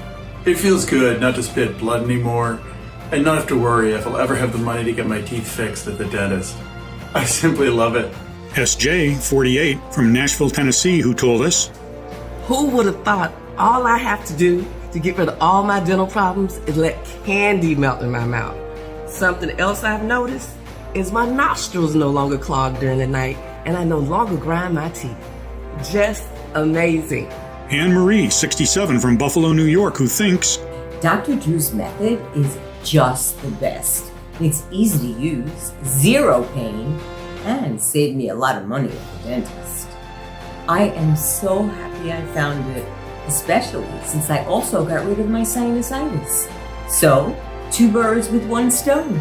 It feels good not to spit blood anymore, and not have to worry if I'll ever have the money to get my teeth fixed at the dentist. I simply love it." SJ, 48, from Nashville, Tennessee, who told us, Who would have thought all I have to do to get rid of all my dental problems is let candy melt in my mouth? Something else I've noticed is my nostrils no longer clog during the night, and I no longer grind my teeth. Just amazing. Anne Marie, 67, from Buffalo, New York, who thinks, Dr. Drew's method is just the best. It's easy to use, zero pain, and saved me a lot of money at the dentist. I am so happy I found it, especially since I also got rid of my sinusitis. So, 2 birds with 1 stone.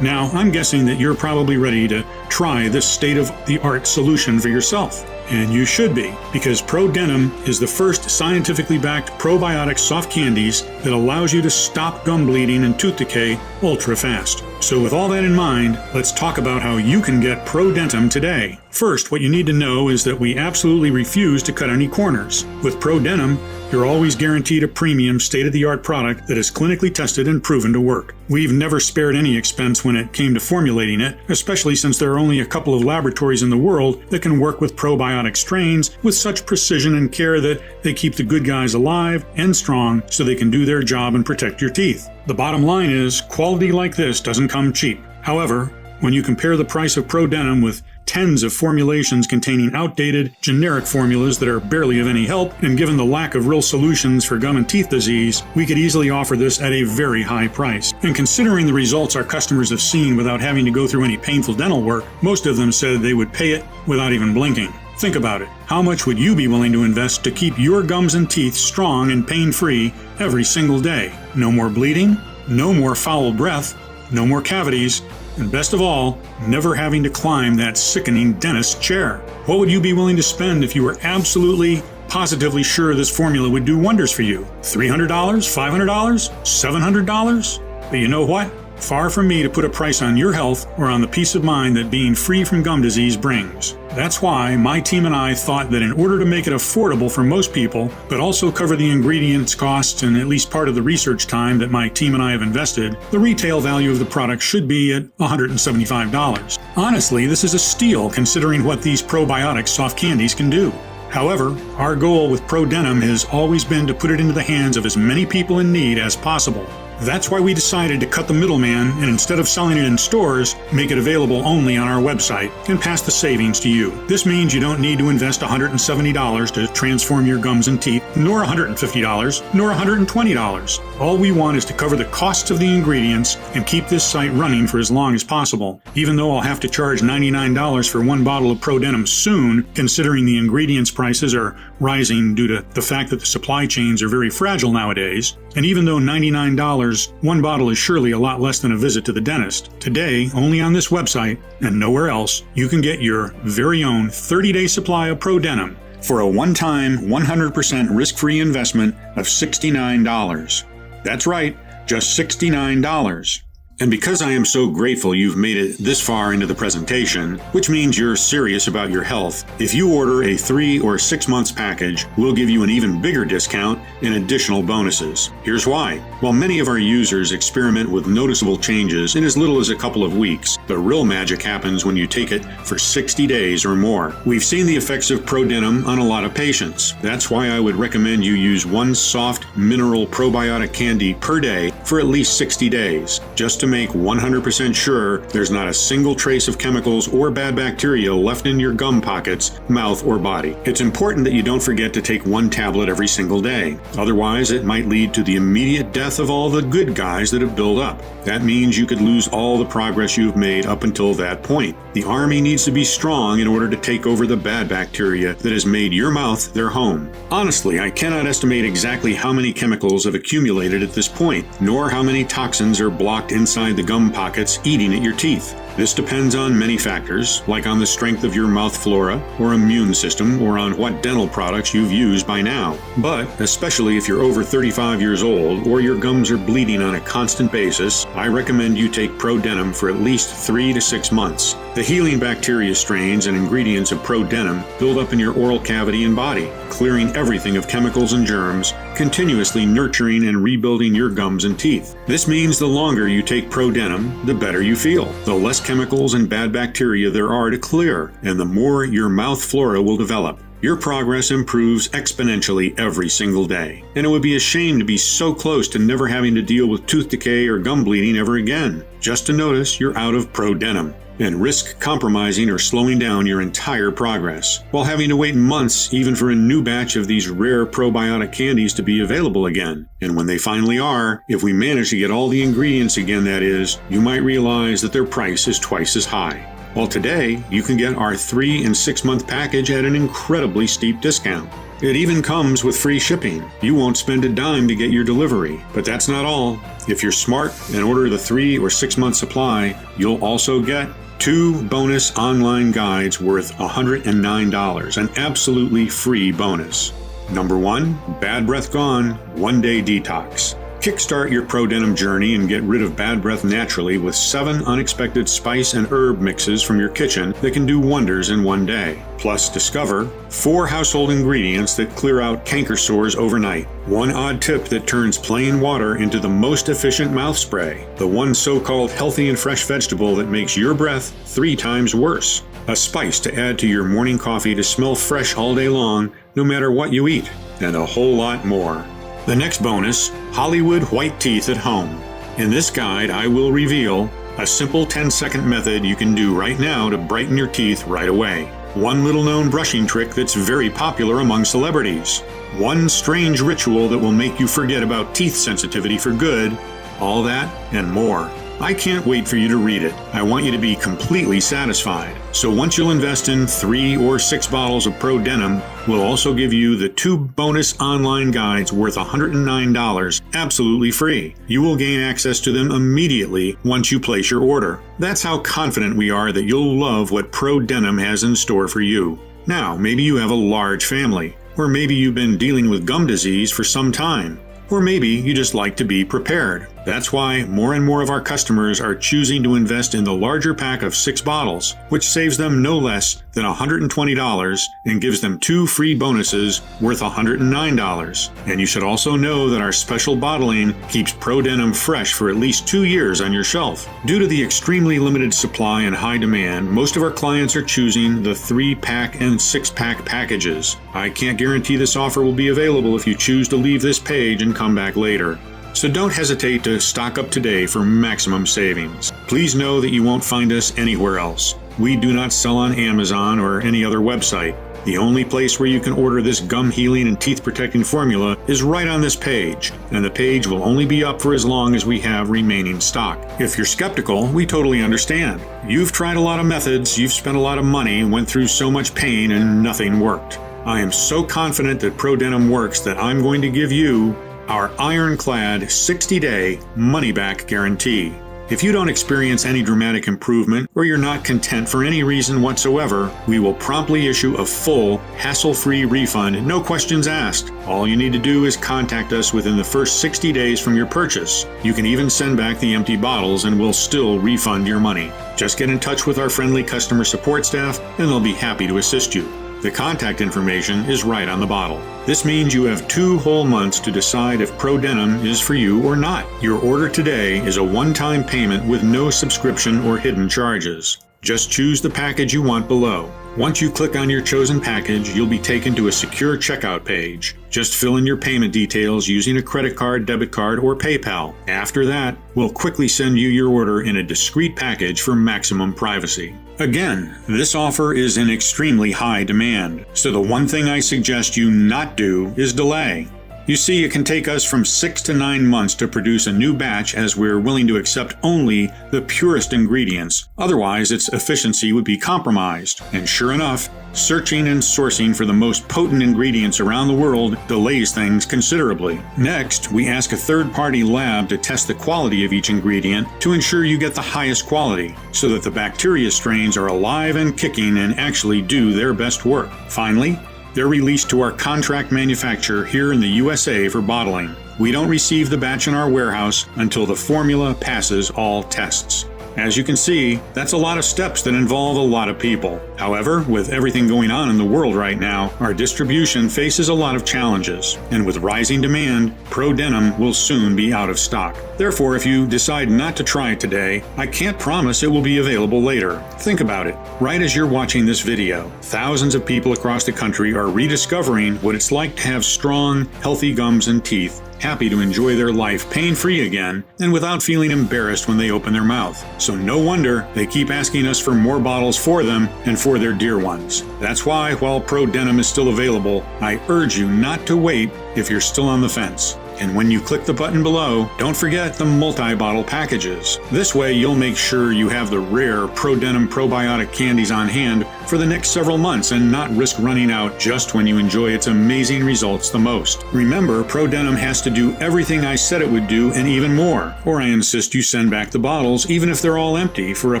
Now, I'm guessing that you're probably ready to try this state-of-the-art solution for yourself. And you should be, because Prodentim is the first scientifically backed probiotic soft candies that allows you to stop gum bleeding and tooth decay ultra fast. So with all that in mind, let's talk about how you can get Prodentim today. First, what you need to know is that we absolutely refuse to cut any corners. With Prodentim, you're always guaranteed a premium, state-of-the-art product that is clinically tested and proven to work. We've never spared any expense when it came to formulating it, especially since there are only a couple of laboratories in the world that can work with probiotic strains with such precision and care that they keep the good guys alive and strong so they can do their job and protect your teeth. The bottom line is, quality like this doesn't come cheap. However, when you compare the price of Prodentim with tens of formulations containing outdated, generic formulas that are barely of any help, and given the lack of real solutions for gum and teeth disease, we could easily offer this at a very high price. And considering the results our customers have seen without having to go through any painful dental work, most of them said they would pay it without even blinking. Think about it. How much would you be willing to invest to keep your gums and teeth strong and pain-free every single day? No more bleeding, no more foul breath, no more cavities, and best of all, never having to climb that sickening dentist chair. What would you be willing to spend if you were absolutely, positively sure this formula would do wonders for you? $300? $500? $700? But you know what? Far from me to put a price on your health or on the peace of mind that being free from gum disease brings. That's why my team and I thought that in order to make it affordable for most people, but also cover the ingredients costs and at least part of the research time that my team and I have invested, the retail value of the product should be at $175. Honestly, this is a steal considering what these probiotic soft candies can do. However, our goal with Prodentim has always been to put it into the hands of as many people in need as possible. That's why we decided to cut the middleman and instead of selling it in stores, make it available only on our website and pass the savings to you. This means you don't need to invest $170 to transform your gums and teeth, nor $150, nor $120. All we want is to cover the costs of the ingredients and keep this site running for as long as possible. Even though I'll have to charge $99 for one bottle of Prodentim soon, considering the ingredients prices are rising due to the fact that the supply chains are very fragile nowadays, and even though $99, one bottle is surely a lot less than a visit to the dentist. Today, only on this website and nowhere else, you can get your very own 30-day supply of Prodentim for a one-time, 100% risk-free investment of $69. That's right, just $69. And because I am so grateful you've made it this far into the presentation, which means you're serious about your health, if you order a 3 or 6 months package, we'll give you an even bigger discount and additional bonuses. Here's why. While many of our users experiment with noticeable changes in as little as a couple of weeks, the real magic happens when you take it for 60 days or more. We've seen the effects of Prodentim on a lot of patients. That's why I would recommend you use one soft mineral probiotic candy per day for at least 60 days, just to make 100% sure there's not a single trace of chemicals or bad bacteria left in your gum pockets, mouth, or body. It's important that you don't forget to take one tablet every single day. Otherwise, it might lead to the immediate death of all the good guys that have built up. That means you could lose all the progress you've made up until that point. The army needs to be strong in order to take over the bad bacteria that has made your mouth their home. Honestly, I cannot estimate exactly how many chemicals have accumulated at this point, nor how many toxins are blocked inside the gum pockets eating at your teeth. This depends on many factors, like on the strength of your mouth flora or immune system, or on what dental products you've used by now. But, especially if you're over 35 years old or your gums are bleeding on a constant basis, I recommend you take Prodentim for at least 3 to 6 months. The healing bacteria strains and ingredients of Prodentim build up in your oral cavity and body, clearing everything of chemicals and germs, continuously nurturing and rebuilding your gums and teeth. This means the longer you take Prodentim, the better you feel, the less chemicals and bad bacteria there are to clear, and the more your mouth flora will develop. Your progress improves exponentially every single day, and it would be a shame to be so close to never having to deal with tooth decay or gum bleeding ever again, just to notice you're out of Prodentim, and risk compromising or slowing down your entire progress, while having to wait months even for a new batch of these rare probiotic candies to be available again. And when they finally are, if we manage to get all the ingredients again, that is, you might realize that their price is twice as high. Well, today, you can get our 3 and 6 month package at an incredibly steep discount. It even comes with free shipping. You won't spend a dime to get your delivery. But that's not all. If you're smart and order the 3 or 6 month supply, you'll also get 2 bonus online guides worth $109, an absolutely free bonus. Number 1, Bad Breath Gone, 1-day detox. Kickstart your Prodentim journey and get rid of bad breath naturally with 7 unexpected spice and herb mixes from your kitchen that can do wonders in 1 day. Plus, discover 4 household ingredients that clear out canker sores overnight. 1 odd tip that turns plain water into the most efficient mouth spray. The 1 so-called healthy and fresh vegetable that makes your breath 3 times worse. A spice to add to your morning coffee to smell fresh all day long, no matter what you eat. And a whole lot more. The next bonus, Hollywood White Teeth at Home. In this guide, I will reveal a simple 10-second method you can do right now to brighten your teeth right away. One little-known brushing trick that's very popular among celebrities. One strange ritual that will make you forget about teeth sensitivity for good. All that and more. I can't wait for you to read it. I want you to be completely satisfied. So once you'll invest in 3 or 6 bottles of Prodentim, we'll also give you the 2 bonus online guides worth $109 absolutely free. You will gain access to them immediately once you place your order. That's how confident we are that you'll love what Prodentim has in store for you. Now, maybe you have a large family, or maybe you've been dealing with gum disease for some time. Or maybe you just like to be prepared. That's why more and more of our customers are choosing to invest in the larger pack of 6 bottles, which saves them no less than $120 and gives them 2 free bonuses worth $109. And you should also know that our special bottling keeps Prodentim fresh for at least 2 years on your shelf. Due to the extremely limited supply and high demand, most of our clients are choosing the 3-pack and 6-pack packages. I can't guarantee this offer will be available if you choose to leave this page and come back later. So don't hesitate to stock up today for maximum savings. Please know that you won't find us anywhere else. We do not sell on Amazon or any other website. The only place where you can order this gum healing and teeth protecting formula is right on this page, and the page will only be up for as long as we have remaining stock. If you're skeptical, we totally understand. You've tried a lot of methods, you've spent a lot of money, went through so much pain, and nothing worked. I am so confident that Prodentim works that I'm going to give you our ironclad 60-day money-back guarantee. If you don't experience any dramatic improvement or you're not content for any reason whatsoever, we will promptly issue a full, hassle-free refund, no questions asked. All you need to do is contact us within the first 60 days from your purchase. You can even send back the empty bottles and we'll still refund your money. Just get in touch with our friendly customer support staff and they'll be happy to assist you. The contact information is right on the bottle. This means you have 2 whole months to decide if Prodentim is for you or not. Your order today is a one-time payment with no subscription or hidden charges. Just choose the package you want below. Once you click on your chosen package, you'll be taken to a secure checkout page. Just fill in your payment details using a credit card, debit card, or PayPal. After that, we'll quickly send you your order in a discreet package for maximum privacy. Again, this offer is in extremely high demand, so the one thing I suggest you not do is delay. You see, it can take us from 6 to 9 months to produce a new batch as we're willing to accept only the purest ingredients. Otherwise, its efficiency would be compromised. And sure enough, searching and sourcing for the most potent ingredients around the world delays things considerably. Next, we ask a third-party lab to test the quality of each ingredient to ensure you get the highest quality, so that the bacteria strains are alive and kicking and actually do their best work. Finally, they're released to our contract manufacturer here in the USA for bottling. We don't receive the batch in our warehouse until the formula passes all tests. As you can see, that's a lot of steps that involve a lot of people. However, with everything going on in the world right now, our distribution faces a lot of challenges. And with rising demand, Prodentim will soon be out of stock. Therefore, if you decide not to try it today, I can't promise it will be available later. Think about it. Right as you're watching this video, thousands of people across the country are rediscovering what it's like to have strong, healthy gums and teeth, happy to enjoy their life pain-free again and without feeling embarrassed when they open their mouth. So no wonder they keep asking us for more bottles for them and for their dear ones. That's why, while Prodentim is still available, I urge you not to wait if you're still on the fence. And when you click the button below, don't forget the multi-bottle packages. This way you'll make sure you have the rare Prodentim probiotic candies on hand for the next several months and not risk running out just when you enjoy its amazing results the most. Remember, Prodentim has to do everything I said it would do and even more, or I insist you send back the bottles even if they're all empty for a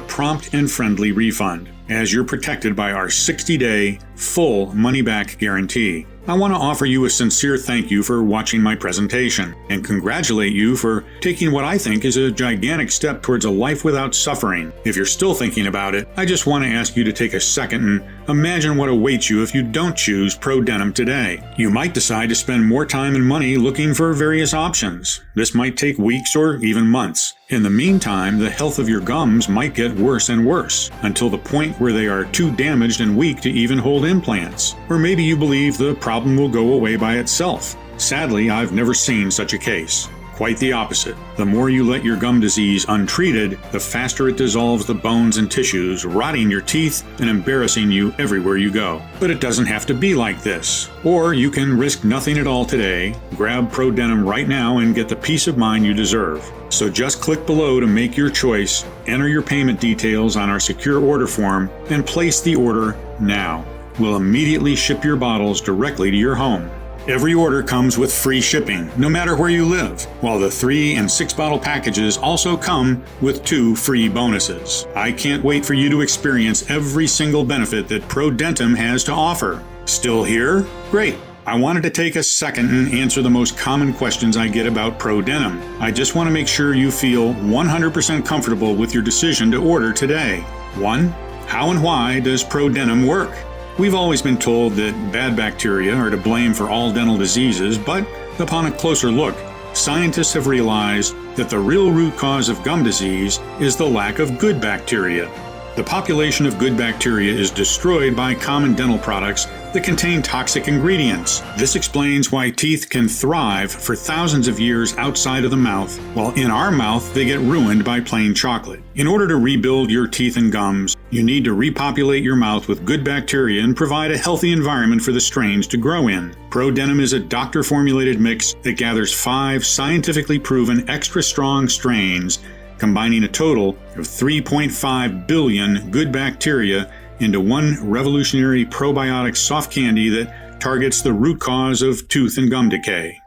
prompt and friendly refund, as you're protected by our 60-day full money-back guarantee. I want to offer you a sincere thank you for watching my presentation and congratulate you for taking what I think is a gigantic step towards a life without suffering. If you're still thinking about it, I just want to ask you to take a second and imagine what awaits you if you don't choose Prodentim today. You might decide to spend more time and money looking for various options. This might take weeks or even months. In the meantime, the health of your gums might get worse and worse, until the point where they are too damaged and weak to even hold implants. Or maybe you believe the problem will go away by itself. Sadly, I've never seen such a case. Quite the opposite. The more you let your gum disease untreated, the faster it dissolves the bones and tissues, rotting your teeth and embarrassing you everywhere you go. But it doesn't have to be like this. Or you can risk nothing at all today, grab Prodentim right now and get the peace of mind you deserve. So just click below to make your choice, enter your payment details on our secure order form, and place the order now. We'll immediately ship your bottles directly to your home. Every order comes with free shipping, no matter where you live, while the 3 and 6 bottle packages also come with 2 free bonuses. I can't wait for you to experience every single benefit that Prodentim has to offer. Still here? Great! I wanted to take a second and answer the most common questions I get about Prodentim. I just want to make sure you feel 100% comfortable with your decision to order today. 1. How and why does Prodentim work? We've always been told that bad bacteria are to blame for all dental diseases, but upon a closer look, scientists have realized that the real root cause of gum disease is the lack of good bacteria. The population of good bacteria is destroyed by common dental products that contain toxic ingredients. This explains why teeth can thrive for thousands of years outside of the mouth, while in our mouth they get ruined by plain chocolate. In order to rebuild your teeth and gums, you need to repopulate your mouth with good bacteria and provide a healthy environment for the strains to grow in. Prodentim is a doctor-formulated mix that gathers 5 scientifically proven extra strong strains, combining a total of 3.5 billion good bacteria into one revolutionary probiotic soft candy that targets the root cause of tooth and gum decay.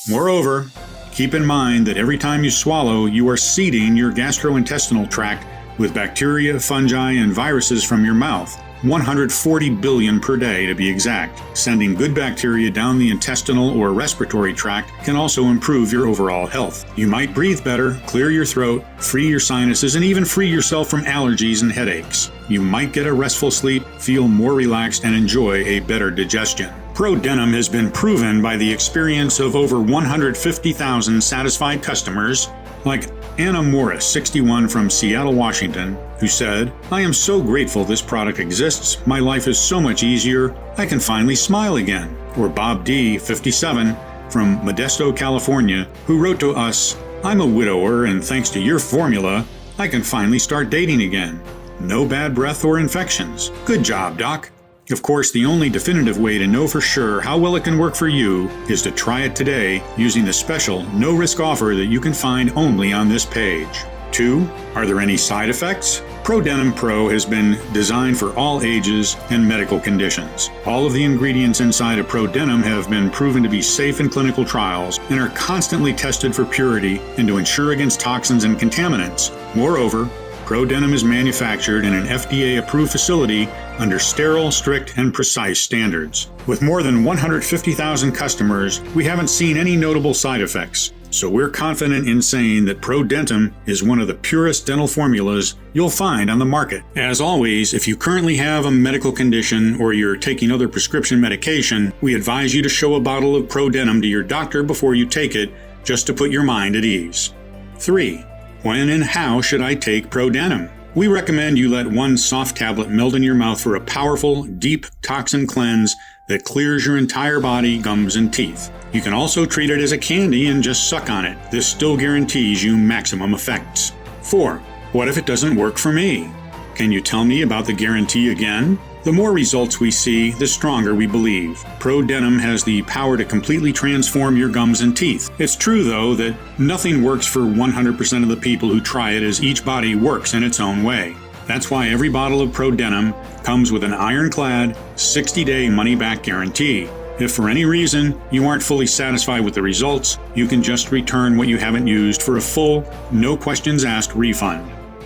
Moreover, keep in mind that every time you swallow, you are seeding your gastrointestinal tract with bacteria, fungi, and viruses from your mouth. 140 billion per day to be exact. Sending good bacteria down the intestinal or respiratory tract can also improve your overall health. You might breathe better, clear your throat, free your sinuses, and even free yourself from allergies and headaches. You might get a restful sleep, feel more relaxed, and enjoy a better digestion. Prodentim has been proven by the experience of over 150,000 satisfied customers, like Anna Morris, 61, from Seattle, Washington, who said, "I am so grateful this product exists. My life is so much easier. I can finally smile again." Or Bob D., 57, from Modesto, California, who wrote to us, "I'm a widower, and thanks to your formula, I can finally start dating again. No bad breath or infections. Good job, Doc." Of course, the only definitive way to know for sure how well it can work for you is to try it today using the special no-risk offer that you can find only on this page. 2. Are there any side effects? Prodentim Pro has been designed for all ages and medical conditions. All of the ingredients inside of Prodentim have been proven to be safe in clinical trials and are constantly tested for purity and to ensure against toxins and contaminants. Moreover, Prodentim is manufactured in an FDA-approved facility under sterile, strict, and precise standards. With more than 150,000 customers, we haven't seen any notable side effects, so we're confident in saying that Prodentim is one of the purest dental formulas you'll find on the market. As always, if you currently have a medical condition or you're taking other prescription medication, we advise you to show a bottle of Prodentim to your doctor before you take it, just to put your mind at ease. 3. When and how should I take Prodentim? We recommend you let 1 soft tablet melt in your mouth for a powerful, deep toxin cleanse that clears your entire body, gums, and teeth. You can also treat it as a candy and just suck on it. This still guarantees you maximum effects. 4. What if it doesn't work for me? Can you tell me about the guarantee again? The more results we see, the stronger we believe. Prodentim has the power to completely transform your gums and teeth. It's true, though, that nothing works for 100% of the people who try it, as each body works in its own way. That's why every bottle of Prodentim comes with an ironclad 60-day money-back guarantee. If for any reason you aren't fully satisfied with the results, you can just return what you haven't used for a full, no questions asked refund.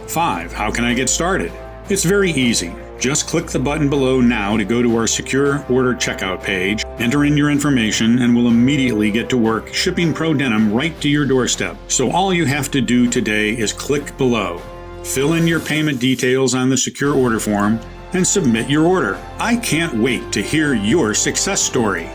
5. How can I get started? It's very easy. Just click the button below now to go to our secure order checkout page, enter in your information, and we'll immediately get to work shipping Prodentim right to your doorstep. So all you have to do today is click below, fill in your payment details on the secure order form, and submit your order. I can't wait to hear your success story.